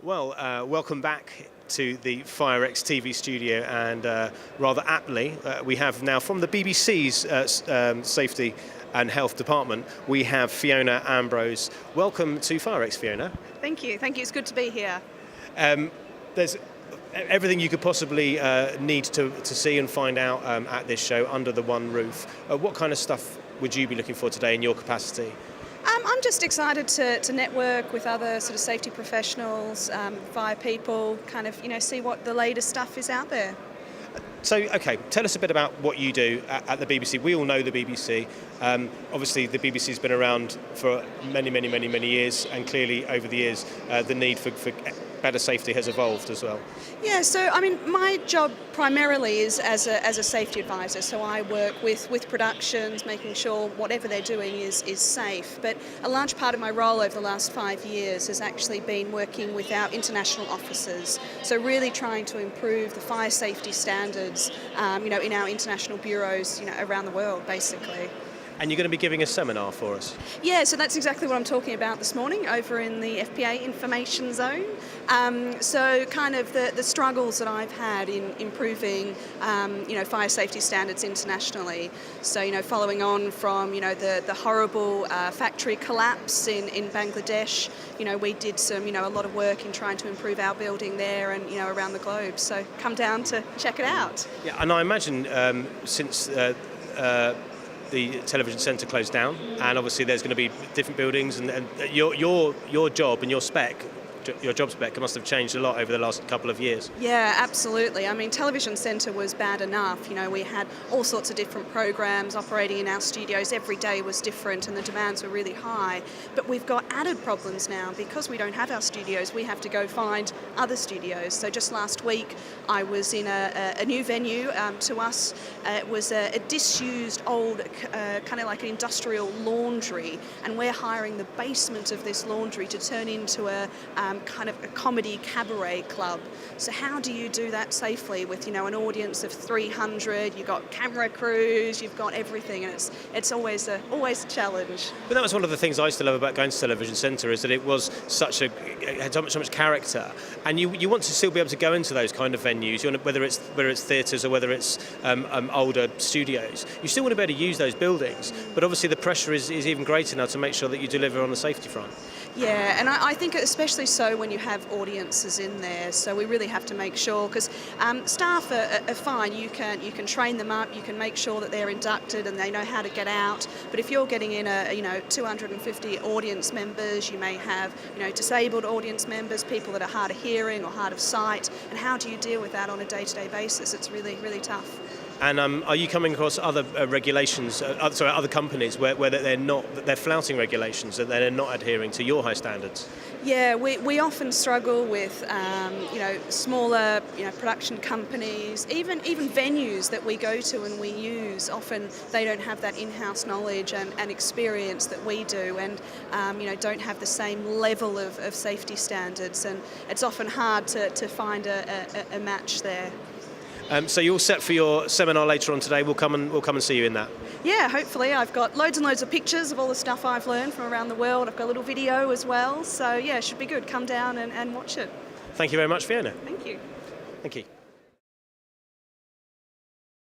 Welcome back to the FIREX TV studio, and rather aptly, we have now from the BBC's Safety and Health Department, we have Fiona Ambrose. Welcome to FIREX, Fiona. Thank you, it's good to be here. There's everything you could possibly need to see and find out at this show under the one roof. What kind of stuff would you be looking for today in your capacity? I'm just excited to network with other sort of safety professionals, fire people, kind of, see what the latest stuff is out there. So, okay, tell us a bit about what you do at the BBC. We all know the BBC. Obviously, the BBC's been around for many years, and clearly over the years, the need for better safety has evolved as well. Yeah, so my job primarily is as a safety advisor. So I work with productions, making sure whatever they're doing is safe. But a large part of my role over the last 5 years has actually been working with our international officers. So really trying to improve the fire safety standards, in our international bureaus, around the world, basically. And you're going to be giving a seminar for us? Yeah, so that's exactly what I'm talking about this morning over in the FPA Information Zone. So kind of the struggles that I've had in improving, fire safety standards internationally. So, following on from, the horrible factory collapse in Bangladesh, we did some, a lot of work in trying to improve our building there and, around the globe. So come down to check it out. Yeah, and I imagine since the television centre closed down, and obviously there's going to be different buildings, and your job and your job spec must have changed a lot over the last couple of years. Yeah, absolutely. Television centre was bad enough. We had all sorts of different programs operating in our studios. Every day was different and the demands were really high. But we've got added problems now because we don't have our studios. We have to go find other studios. So just last week I was in a new venue to us. It was a disused old kind of like an industrial laundry, and we're hiring the basement of this laundry to turn into a kind of a comedy cabaret club. So how do you do that safely with an audience of 300? You've got camera crews, you've got everything, and it's always a challenge. But that was one of the things I used to love about going to Television Centre, is that it was it had so much character, and you want to still be able to go into those kind of venues. You want whether it's theatres or whether it's older studios. You still want to be able to use those buildings, but obviously the pressure is even greater now to make sure that you deliver on the safety front. Yeah, and I think especially so when you have audiences in there. So we really have to make sure, because staff are fine. You can train them up. You can make sure that they're inducted and they know how to get out. But if you're getting in 250 audience members, you may have disabled audience members, people that are hard of hearing or hard of sight. And how do you deal with that on a day-to-day basis? It's really tough. And are you coming across other regulations, other companies where they're flouting regulations, that they're not adhering to your high standards? Yeah, we often struggle with smaller production companies, even venues that we go to and we use. Often they don't have that in-house knowledge and experience that we do, and don't have the same level of safety standards, and it's often hard to find a match there. So you're all set for your seminar later on today. We'll come and see you in that. Yeah, hopefully. I've got loads and loads of pictures of all the stuff I've learned from around the world. I've got a little video as well. So yeah, it should be good. Come down and watch it. Thank you very much, Fiona. Thank you. Thank you.